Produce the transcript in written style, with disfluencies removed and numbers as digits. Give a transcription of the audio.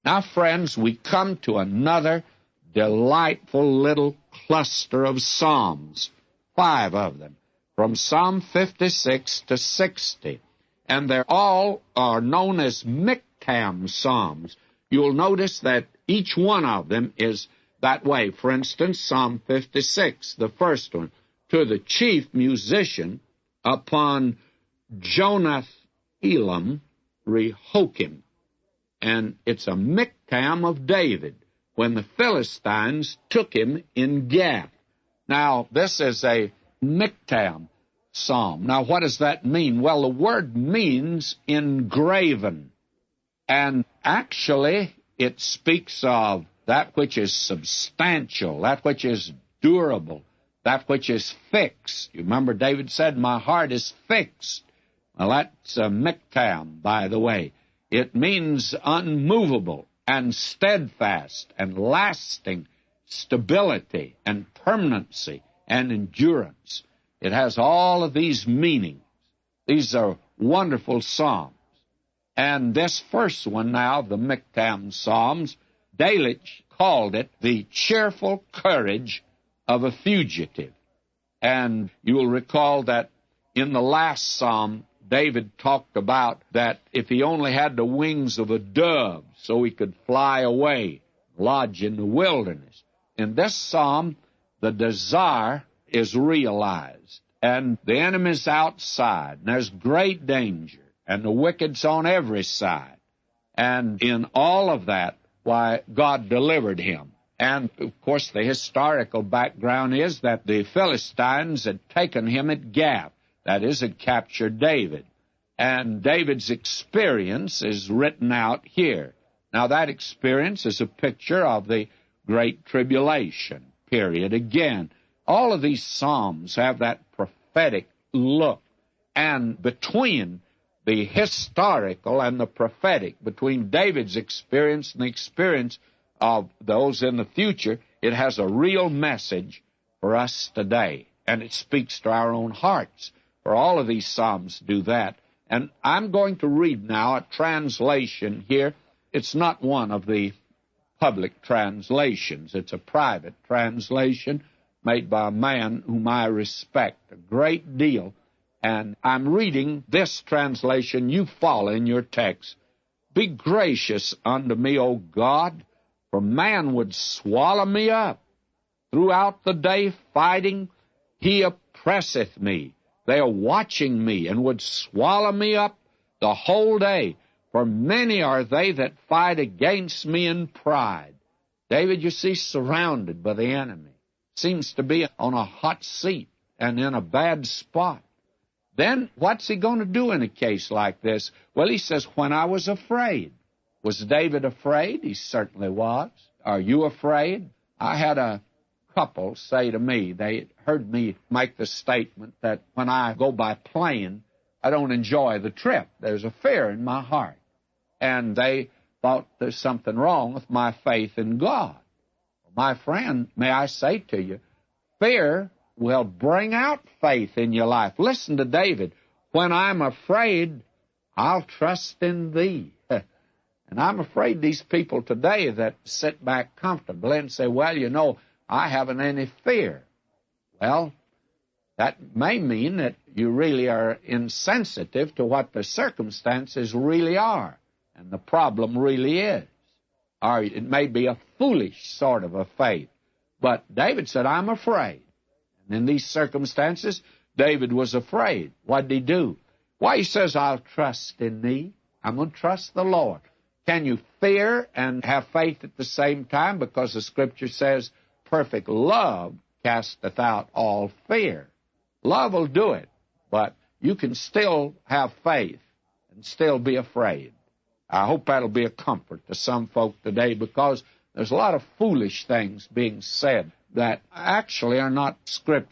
Now, friends, we come to another delightful little cluster of Psalms, 5 of them, from Psalm 56 to 60. And they're all are known as Miktam Psalms. You'll notice that each one of them is that way. For instance, Psalm 56, the first one, to the chief musician upon Jonath Elam Rehokim. And it's a Miktam of David when the Philistines took him in Gath. Now, this is a Miktam psalm. Now, what does that mean? Well, the word means engraven. And actually, it speaks of that which is substantial, that which is durable, that which is fixed. You remember David said, my heart is fixed. Well, that's a Miktam, by the way. It means unmovable and steadfast and lasting stability and permanency and endurance. It has all of these meanings. These are wonderful psalms. And this first one now, the Miktam Psalms, Delitzsch called it the cheerful courage of a fugitive. And you will recall that in the last psalm, David talked about that if he only had the wings of a dove so he could fly away, lodge in the wilderness. In this psalm, the desire is realized, and the enemy's outside, and there's great danger, and the wicked's on every side. And in all of that, why, God delivered him. And, of course, the historical background is that the Philistines had taken him at Gath. That is, had captured David. And David's experience is written out here. Now, that experience is a picture of the Great Tribulation period. Again, all of these Psalms have that prophetic look. And between the historical and the prophetic, between David's experience and the experience of those in the future, it has a real message for us today. And it speaks to our own hearts. For all of these Psalms do that. And I'm going to read now a translation here. It's not one of the public translations. It's a private translation made by a man whom I respect a great deal. And I'm reading this translation. You follow in your text. Be gracious unto me, O God, for man would swallow me up. Throughout the day fighting, he oppresseth me. They are watching me and would swallow me up the whole day. For many are they that fight against me in pride. David, you see, surrounded by the enemy. Seems to be on a hot seat and in a bad spot. Then what's he going to do in a case like this? Well, he says, when I was afraid. Was David afraid? He certainly was. Are you afraid? I had a couple say to me, they heard me make the statement that when I go by plane, I don't enjoy the trip. There's a fear in my heart. And they thought there's something wrong with my faith in God. My friend, may I say to you, fear will bring out faith in your life. Listen to David. When I'm afraid, I'll trust in thee. And I'm afraid these people today that sit back comfortably and say, well, you know, I haven't any fear. Well, that may mean that you really are insensitive to what the circumstances really are and the problem really is. Or it may be a foolish sort of a faith. But David said, I'm afraid. And in these circumstances, David was afraid. What did he do? Why, he says, I'll trust in thee. I'm going to trust the Lord. Can you fear and have faith at the same time? Because the Scripture says, perfect love casteth out all fear. Love will do it, but you can still have faith and still be afraid. I hope that'll be a comfort to some folk today, because there's a lot of foolish things being said that actually are not Scripture.